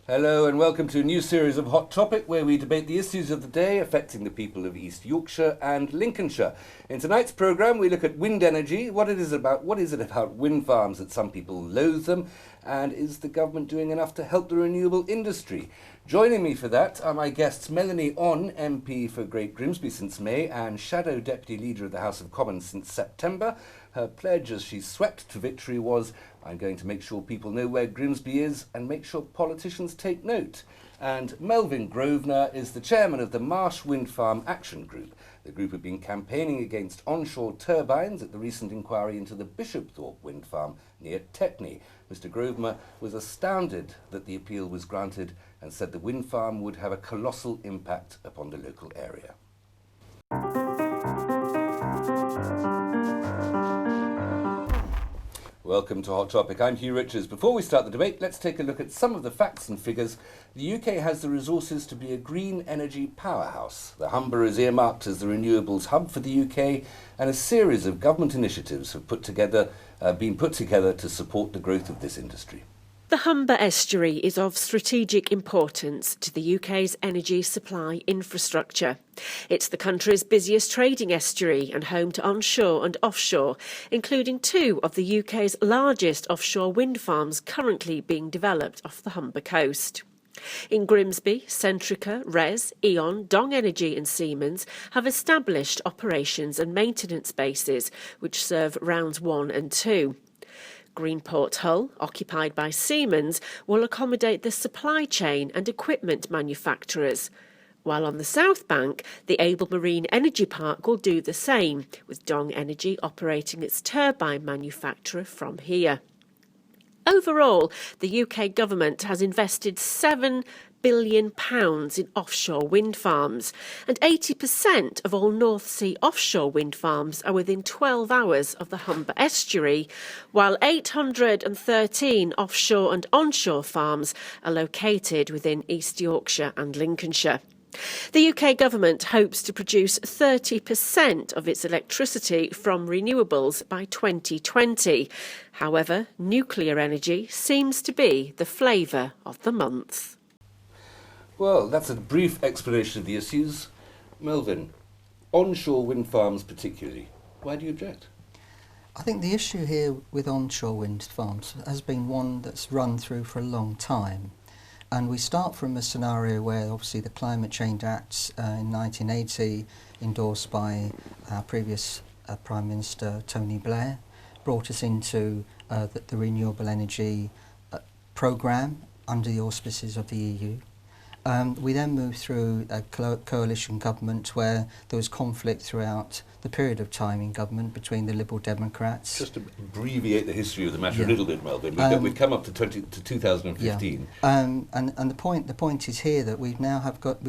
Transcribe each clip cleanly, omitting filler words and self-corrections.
Hello and welcome to a new series of Hot Topic where we debate the issues of the day affecting the people of East Yorkshire and Lincolnshire. In tonight's programme we look at wind energy, what is it about wind farms that some people loathe them, and is the government doing enough to help the renewable industry? Joining me for that are my guests Melanie On, MP for Great Grimsby since May and Shadow Deputy Leader of the House of Commons since September. Her pledge as she swept to victory was, I'm going to make sure people know where Grimsby is and make sure politicians take note. And Melvyn Grosvenor is the chairman of the Marsh Wind Farm Action Group. The group have been campaigning against onshore turbines at the recent inquiry into the Bishopthorpe wind farm near Tetney. Mr. Grosvenor was astounded that the appeal was granted and said the wind farm would have a colossal impact upon the local area. Welcome to Hot Topic. I'm Hugh Richards. Before we start the debate, let's take a look at some of the facts and figures. The UK has the resources to be a green energy powerhouse. The Humber is earmarked as the renewables hub for the UK, and a series of government initiatives have been put together to support the growth of this industry. The Humber estuary is of strategic importance to the UK's energy supply infrastructure. It's the country's busiest trading estuary and home to onshore and offshore, including two of the UK's largest offshore wind farms currently being developed off the Humber coast. In Grimsby, Centrica, RES, E.ON, Dong Energy and Siemens have established operations and maintenance bases which serve rounds 1 and 2. Greenport Hull, occupied by Siemens, will accommodate the supply chain and equipment manufacturers, while on the South Bank, the Able Marine Energy Park will do the same, with Dong Energy operating its turbine manufacturer from here. Overall, the UK government has invested £7 billion in offshore wind farms, and 80% of all North Sea offshore wind farms are within 12 hours of the Humber estuary, while 813 offshore and onshore farms are located within East Yorkshire and Lincolnshire. The UK government hopes to produce 30% of its electricity from renewables by 2020. However, nuclear energy seems to be the flavour of the month. Well, that's a brief explanation of the issues. Melvyn, onshore wind farms particularly, why do you object? I think the issue here with onshore wind farms has been one that's run through for a long time. And we start from a scenario where obviously the Climate Change Act in 1980, endorsed by our previous Prime Minister Tony Blair, brought us into the renewable energy programme under the auspices of the EU. We then moved through a coalition government where there was conflict throughout the period of time in government between the Liberal Democrats. Just to abbreviate the history of the matter a little bit, Melvyn, we've come up to 2015. And the point is here that we've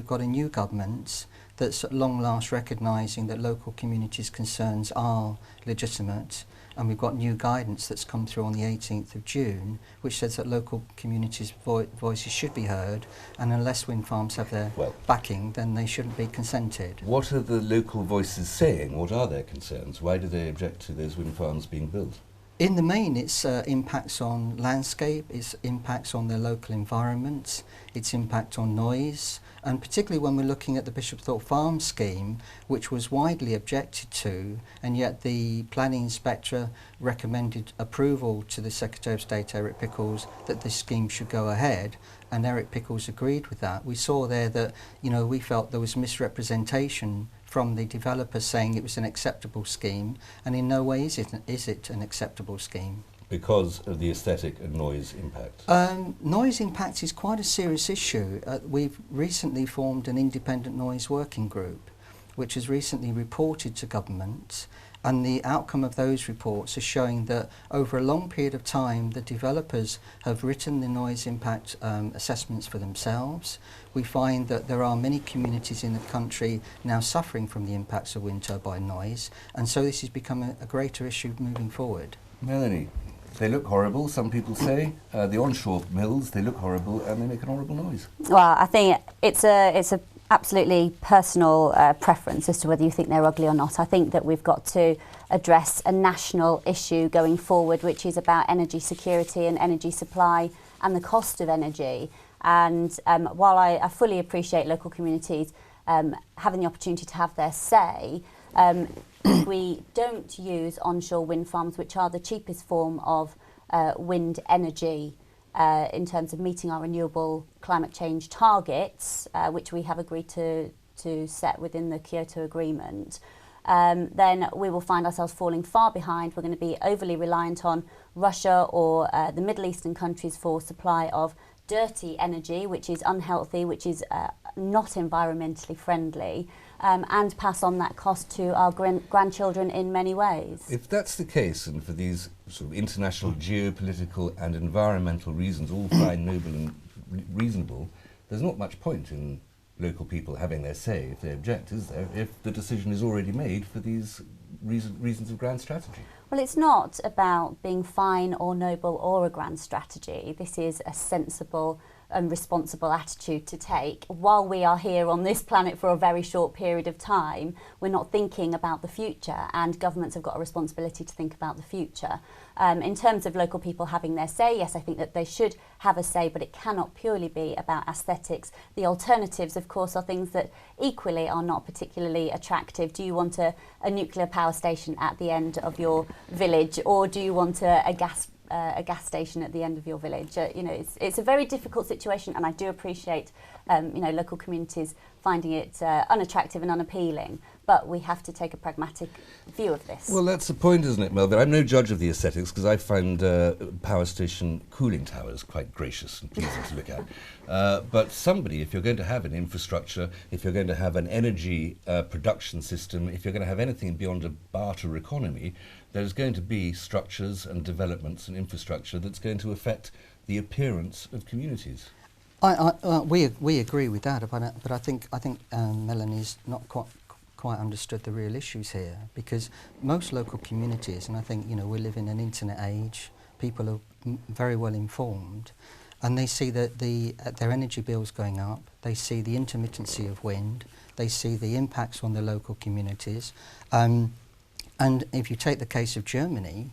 got a new government that's at long last recognising that local communities' concerns are legitimate. And we've got new guidance that's come through on the 18th of June, which says that local communities' voices should be heard, and unless wind farms have their backing, then they shouldn't be consented. What are the local voices saying? What are their concerns? Why do they object to those wind farms being built? In the main, it's impacts on landscape, it's impacts on their local environment, its impact on noise, and particularly when we're looking at the Bishopthorpe Farm scheme, which was widely objected to, and yet the planning inspector recommended approval to the Secretary of State Eric Pickles that this scheme should go ahead, and Eric Pickles agreed with that. We saw there that, we felt there was misrepresentation from the developers saying it was an acceptable scheme, and in no way is it an acceptable scheme. Because of the aesthetic and noise impact? Noise impact is quite a serious issue. We've recently formed an independent noise working group, which has recently reported to government, and the outcome of those reports is showing that over a long period of time the developers have written the noise impact assessments for themselves. We find that there are many communities in the country now suffering from the impacts of wind turbine noise, and so this has become a greater issue moving forward. Melanie, they look horrible, some people say. The onshore mills, they look horrible and they make an horrible noise. Well, I think it's a absolutely personal preference as to whether you think they're ugly or not. I think that we've got to address a national issue going forward, which is about energy security and energy supply and the cost of energy. And while I fully appreciate local communities having the opportunity to have their say, if we don't use onshore wind farms, which are the cheapest form of wind energy in terms of meeting our renewable climate change targets, which we have agreed to set within the Kyoto Agreement, then we will find ourselves falling far behind. We're going to be overly reliant on Russia or the Middle Eastern countries for supply of dirty energy, which is unhealthy, which is not environmentally friendly, and pass on that cost to our grandchildren in many ways. If that's the case, and for these sort of international geopolitical and environmental reasons, all fine, noble and reasonable, there's not much point in local people having their say if they object, is there, if the decision is already made for these reasons of grand strategy? Well, it's not about being fine or noble or a grand strategy. This is a sensible and responsible attitude to take. While we are here on this planet for a very short period of time, we're not thinking about the future, and governments have got a responsibility to think about the future. In terms of local people having their say, yes, I think that they should have a say, but it cannot purely be about aesthetics. The alternatives, of course, are things that equally are not particularly attractive. Do you want a nuclear power station at the end of your village, or do you want a gas station at the end of your village? It's a very difficult situation, and I do appreciate local communities finding it unattractive and unappealing, but we have to take a pragmatic view of this. Well, that's the point, isn't it, Melvin? I'm no judge of the aesthetics, because I find power station cooling towers quite gracious and pleasing to look at. But somebody, if you're going to have an infrastructure, if you're going to have an energy production system, if you're going to have anything beyond a barter economy, there's going to be structures and developments and infrastructure that's going to affect the appearance of communities. We agree with that, but I think Melanie's not quite understood the real issues here, because most local communities, and I think we live in an internet age, people are very well informed, and they see that their energy bills going up, they see the intermittency of wind, they see the impacts on the local communities. And if you take the case of Germany,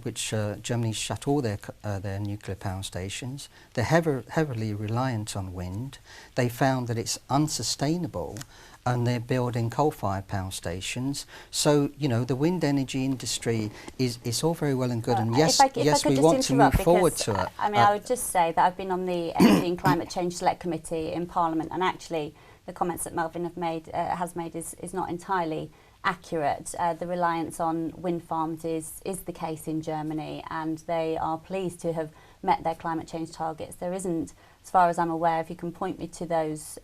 which Germany shut all their nuclear power stations, they're heavily reliant on wind. They found that it's unsustainable, and they're building coal-fired power stations. So, the wind energy industry is all very well and good, and yes, we want to move forward to it. I would just say that I've been on the Energy and Climate Change Select Committee in Parliament, and actually the comments that Melvin has made is not entirely accurate. The reliance on wind farms is the case in Germany, and they are pleased to have met their climate change targets. There isn't, as far as I'm aware, if you can point me to those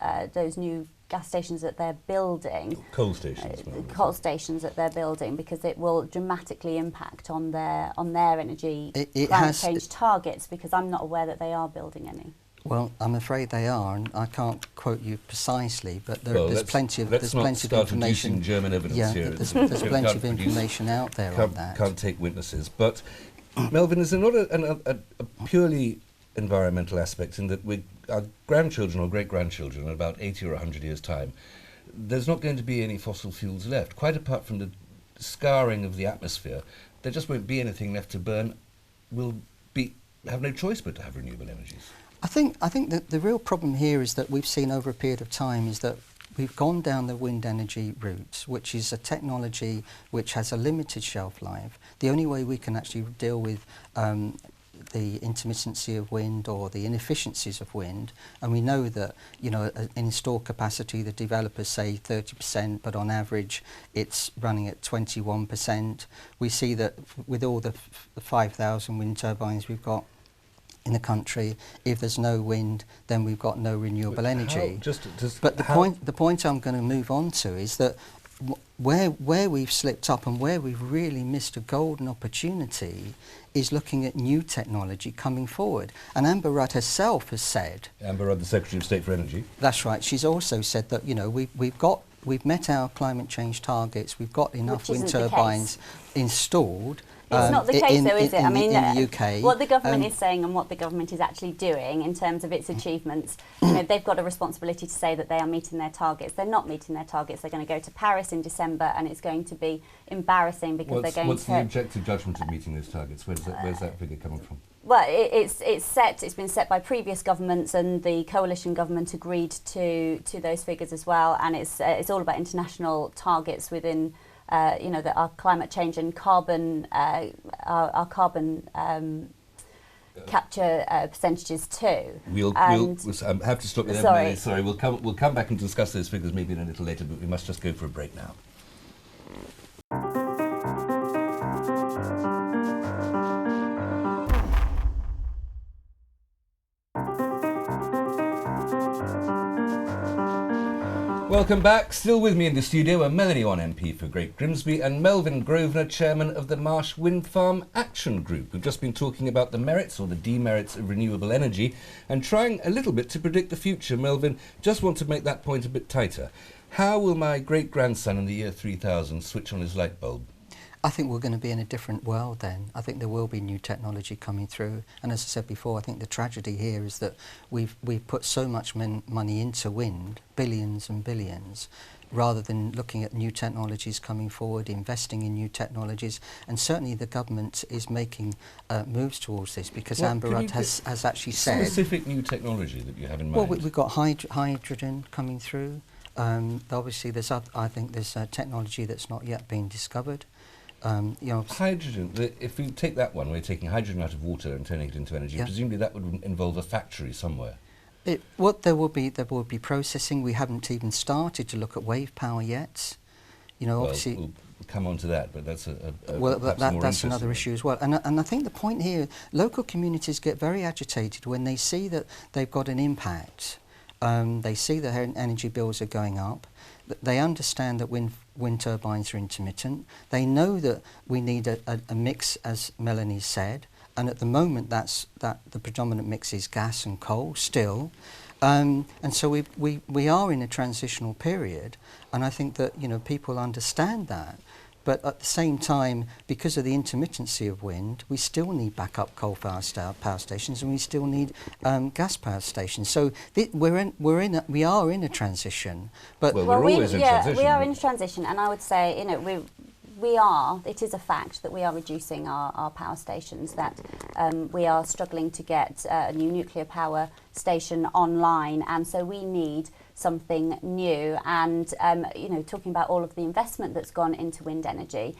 new gas stations that they're building. Coal stations. Coal stations that they're building, because it will dramatically impact on their energy climate change targets, because I'm not aware that they are building any. Well, I'm afraid they are, and I can't quote you precisely, but there's plenty of information. German evidence here. There's plenty of information out there on that. Can't take witnesses. But Melvin, is there not a purely environmental aspect in that our grandchildren or great-grandchildren in about 80 or 100 years' time, there's not going to be any fossil fuels left, quite apart from the scarring of the atmosphere. There just won't be anything left to burn. We'll have no choice but to have renewable energies. I think that the real problem here is that we've seen over a period of time is that we've gone down the wind energy route, which is a technology which has a limited shelf life. The only way we can actually deal with the intermittency of wind or the inefficiencies of wind, and we know that in installed capacity the developers say 30%, but on average it's running at 21%. We see that with all the 5,000 wind turbines we've got in the country, if there's no wind, then we've got no renewable energy. But the point I'm going to move on to is that where we've slipped up and where we've really missed a golden opportunity is looking at new technology coming forward. And Amber Rudd herself has said... Amber Rudd, the Secretary of State for Energy. That's right. She's also said that, we've met our climate change targets, we've got enough wind turbines installed. It's not the case, though, is it? In the UK, what the government is saying and what the government is actually doing in terms of its achievements, they've got a responsibility to say that they are meeting their targets. They're not meeting their targets. They're going to go to Paris in December, and it's going to be embarrassing because they're going to... What's the objective judgment of meeting those targets? Where's that figure coming from? Well, it's been set by previous governments, and the coalition government agreed to those figures as well. And it's all about international targets within, our climate change and carbon, our carbon capture percentages too. We'll have to stop you there. Sorry. Sorry, we'll come back and discuss those figures maybe in a little later, but we must just go for a break now. Welcome back. Still with me in the studio are Melanie Onn MP for Great Grimsby and Melvyn Grosvenor, Chairman of the Marsh Wind Farm Action Group. We've just been talking about the merits or the demerits of renewable energy and trying a little bit to predict the future. Melvyn, just want to make that point a bit tighter. How will my great-grandson in the year 3000 switch on his light bulb? I think we're going to be in a different world then. I think there will be new technology coming through. And as I said before, I think the tragedy here is that we've put so much money into wind, billions and billions, rather than looking at new technologies coming forward, investing in new technologies. And certainly the government is making moves towards this, because Amber Rudd has actually said... Specific new technology that you have in mind? Well, we've got hydrogen coming through. Obviously, I think there's technology that's not yet been discovered. Hydrogen, if we take that one, we're taking hydrogen out of water and turning it into energy, presumably that would involve a factory somewhere. There will be processing. We haven't even started to look at wave power yet. Obviously... We'll come on to that, but that's that's another issue as well. And I think the point here, local communities get very agitated when they see that they've got an impact. They see that energy bills are going up. They understand that wind turbines are intermittent. They know that we need a mix, as Melanie said, and at the moment the predominant mix is gas and coal still. And so we are in a transitional period, and I think that people understand that. But at the same time, because of the intermittency of wind, we still need backup coal power stations, and we still need gas power stations. So we are in a transition. But we're always in transition. We are in transition, and I would say it is a fact that we are reducing our power stations, that we are struggling to get a new nuclear power station online, and so we need something new. And talking about all of the investment that's gone into wind energy,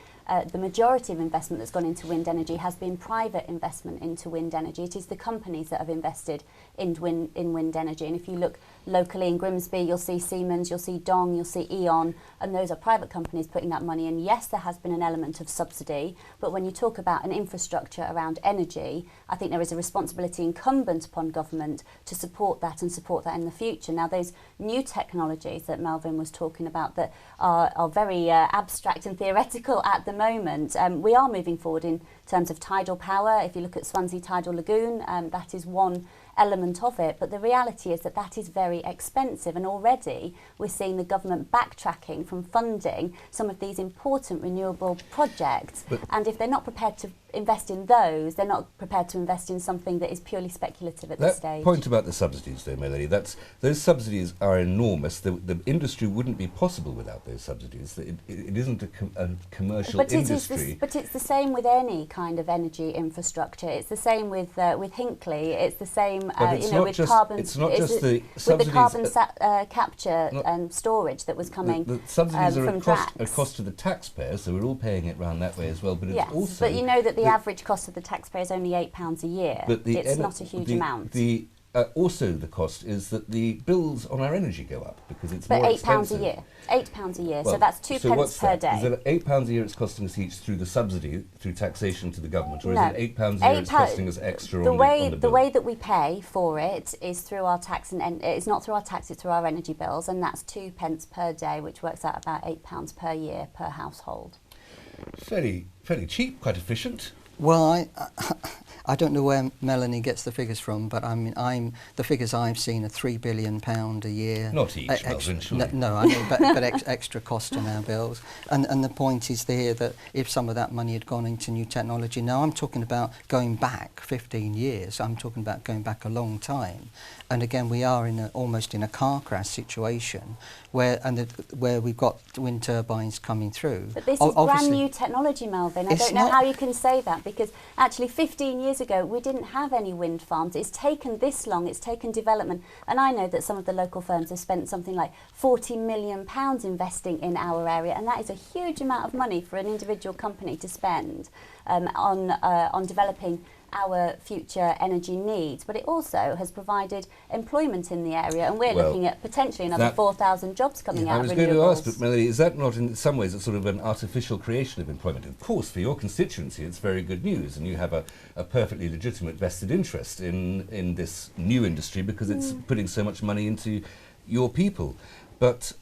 the majority of investment that's gone into wind energy has been private investment into wind energy. It is the companies that have invested in wind energy. And if you look locally in Grimsby, you'll see Siemens, you'll see Dong, you'll see E.ON, and those are private companies putting that money in. Yes, there has been an element of subsidy, but when you talk about an infrastructure around energy, I think there is a responsibility incumbent upon government to support that and support that in the future. Now, those new technologies that Melvyn was talking about that are very abstract and theoretical at the moment, we are moving forward in terms of tidal power. If you look at Swansea Tidal Lagoon, that is one element of it, but the reality is that is very expensive, and already we're seeing the government backtracking from funding some of these important renewable projects. And if they're not prepared to invest in those, they're not prepared to invest in something that is purely speculative at this stage. That point about the subsidies, though, Melanie, those subsidies are enormous. The industry wouldn't be possible without those subsidies. It isn't a commercial industry. But it's the same with any kind of energy infrastructure. It's the same with Hinkley. It's the same, with carbon. It's not just the subsidies. With the carbon capture and storage that was coming the subsidies from a cost to the taxpayers, so we're all paying it round that way as well. But yes, it's also. But you know that the average cost of the taxpayer is only £8 a year. It's not a huge amount. Also, the cost is that the bills on our energy go up because it's more expensive. £8 a year. £8 a year, so that's 2 pence per day. Is it £8 a year it's costing us each through the subsidy, through taxation to the government, or is it £8 a year it's costing us extra on the bill? The way that we pay for it is through our tax, and it's not through our tax, it's through our energy bills, and that's 2 pence per day, which works out about £8 per year per household. Fairly cheap, quite efficient. Well, I don't know where Melanie gets the figures from, but the figures I've seen are £3 billion a year. Not each, Melvyn, surely. No, I know, but extra cost on our bills. And the point is there that if some of that money had gone into new technology, now I'm talking about going back 15 years, I'm talking about going back a long time. And again, we are almost in a car crash situation where we've got wind turbines coming through. But this is brand new technology, Melvyn. I don't know how you can say that, because actually 15 years years ago, we didn't have any wind farms. It's taken this long, it's taken development. And I know that some of the local firms have spent something like £40 million investing in our area, and that is a huge amount of money for an individual company to spend on developing our future energy needs. But it also has provided employment in the area, and we're looking at potentially another 4,000 jobs coming out of renewables. I was going to ask, but Melanie, is that not in some ways a sort of an artificial creation of employment? Of course, for your constituency, it's very good news, and you have a perfectly legitimate vested interest in this new industry because it's putting so much money into your people. But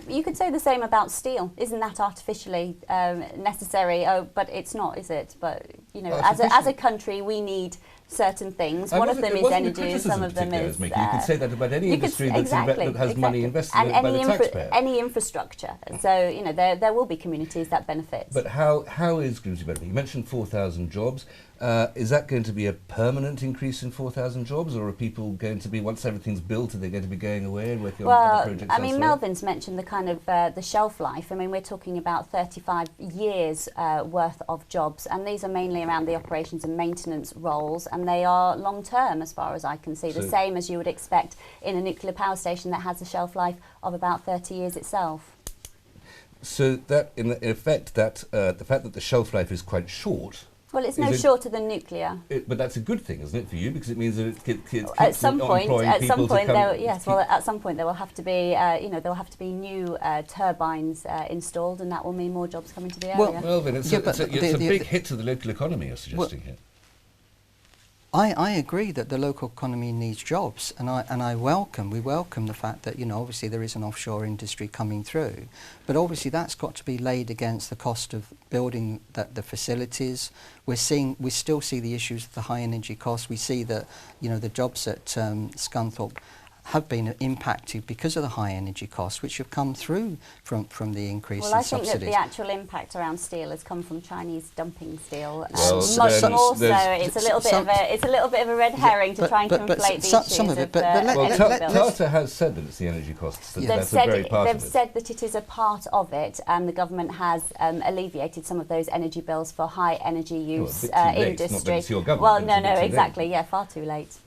you could say the same about steel. Isn't that artificially necessary? Oh, but it's not, is it? But you know, as a country, we need certain things. One of them is energy, and some of them is. You could say that about any industry that has money invested in it by the taxpayer. Any infrastructure. So you know, there will be communities that benefit. But how is Grimsby benefiting? You mentioned 4,000 jobs. Is that going to be a permanent increase in 4,000 jobs, or are people going to be, once everything's built, are they going to be going away and working on other projects? I mean, Melvin's mentioned the kind of the shelf life. I mean, we're talking about 35 years worth of jobs, and these are mainly around the operations and maintenance roles, and they are long term, as far as I can see. The same as you would expect in a nuclear power station that has a shelf life of about 30 years itself. So that, in effect, that the fact that the shelf life is quite short. Well, it's no shorter than nuclear. But that's a good thing, isn't it, for you? Because it means that it keeps at some point, at some point there will have to be, there will have to be new turbines installed, and that will mean more jobs coming to the area. Well, Melvin, it's a big hit to the local economy you're suggesting here. I agree that the local economy needs jobs, and we welcome the fact that, you know, obviously there is an offshore industry coming through, but obviously that's got to be laid against the cost of building the facilities. We still see the issues of the high energy costs. We see that, you know, the jobs at Scunthorpe have been impacted because of the high energy costs, which have come through from the increase in subsidies. Well, I think that the actual impact around steel has come from Chinese dumping steel. Well, much more so, it's a little bit of a red herring to try and conflate the issues. Some of it, Tata has said that it's the energy costs. That's a very part of it. They've said that it is a part of it, and the government has alleviated some of those energy bills for high energy use industry. Well, no, exactly. Yeah, far too late.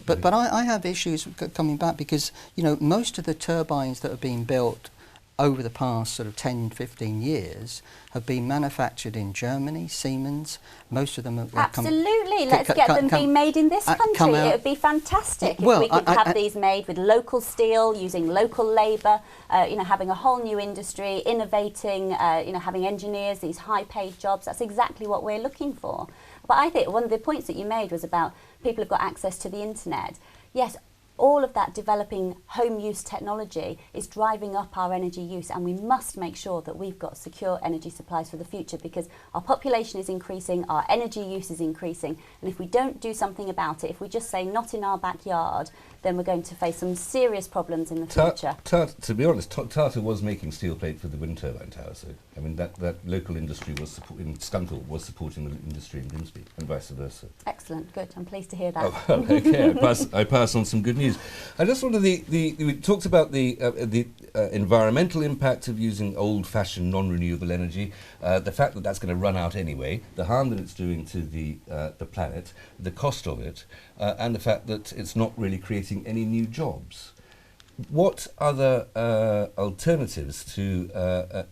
But I have issues coming back because, you know, most of the turbines that have been built over the past sort of 10, 15 years have been manufactured in Germany, Siemens. Most of them have Absolutely. Let's get them being made in this country. It would be fantastic if we could have these made with local steel, using local labour, having a whole new industry, innovating, having engineers, these high-paid jobs. That's exactly what we're looking for. But I think one of the points that you made was about people have got access to the internet. Yes, all of that developing home use technology is driving up our energy use, and we must make sure that we've got secure energy supplies for the future, because our population is increasing, our energy use is increasing, and if we don't do something about it, if we just say not in our backyard, then we're going to face some serious problems in the future. To be honest, Tata was making steel plate for the wind turbine tower, so I mean that local industry was in Scunthorpe was supporting the industry in Grimsby, and vice versa. Excellent, good. I'm pleased to hear that. Oh, well, okay, I pass on some good news. I just wanted we talked about the environmental impact of using old-fashioned non-renewable energy, the fact that that's going to run out anyway, the harm that it's doing to the planet, the cost of it, and the fact that it's not really creating any new jobs. What other alternatives to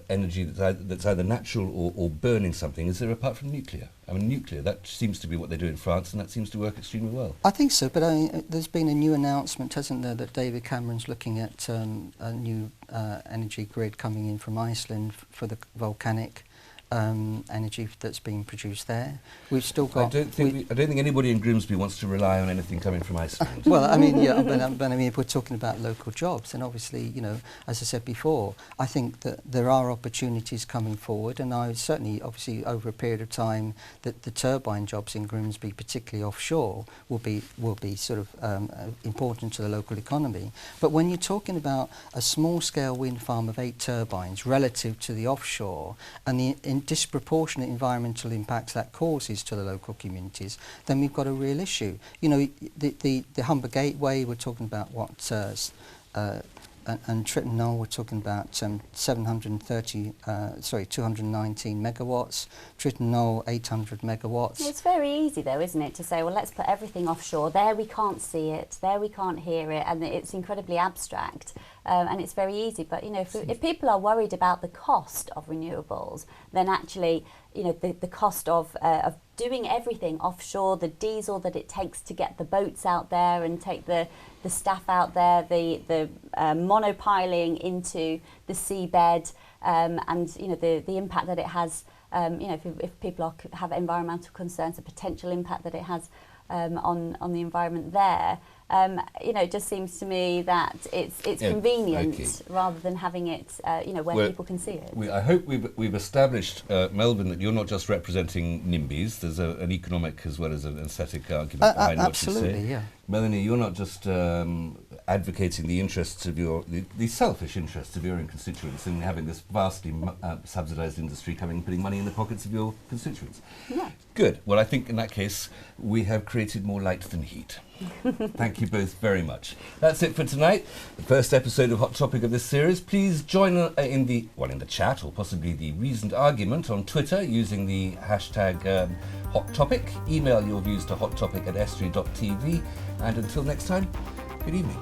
energy that's either natural or burning something is there apart from nuclear? I mean, nuclear, that seems to be what they do in France, and that seems to work extremely well. I think so, but there's been a new announcement, hasn't there, that David Cameron's looking at a new energy grid coming in from Iceland for the volcanic energy that's being produced there. We've still got. I don't think anybody in Grimsby wants to rely on anything coming from Iceland. Well, I mean, yeah, but I mean, if we're talking about local jobs, then obviously, you know, as I said before, I think that there are opportunities coming forward, and I certainly, obviously, over a period of time, that the turbine jobs in Grimsby, particularly offshore, will be sort of important to the local economy. But when you're talking about a small-scale wind farm of 8 turbines relative to the offshore, and the disproportionate environmental impacts that causes to the local communities, then we've got a real issue. You know, the Humber Gateway, we're talking about what and Tritton Knoll, we're talking about 219 megawatts. Tritton Knoll, 800 megawatts. It's very easy though, isn't it, to say, well, let's put everything offshore. There we can't see it, there we can't hear it, and it's incredibly abstract. And it's very easy, but you know, if people are worried about the cost of renewables, then actually, you know, the cost of doing everything offshore, the diesel that it takes to get the boats out there and take the staff out there, the monopiling into the seabed, and you know the impact that it has. You know, if people have environmental concerns, the potential impact that it has on the environment there. You know, it just seems to me that it's convenient rather than having it, you know, where people can see it. I hope we've established, Melvyn, that you're not just representing NIMBYs. There's an economic as well as an aesthetic argument behind what you say. Absolutely, yeah. Melanie, you're not just advocating the interests of the selfish interests of your own constituents in having this vastly subsidised industry putting money in the pockets of your constituents. Yeah. Good. Well, I think in that case we have created more light than heat. Thank you both very much. That's it for tonight. The first episode of Hot Topic of this series. Please join in the chat or possibly the reasoned argument on Twitter using the hashtag Hot Topic. Email your views to hottopic@estuary.tv. And until next time, good evening.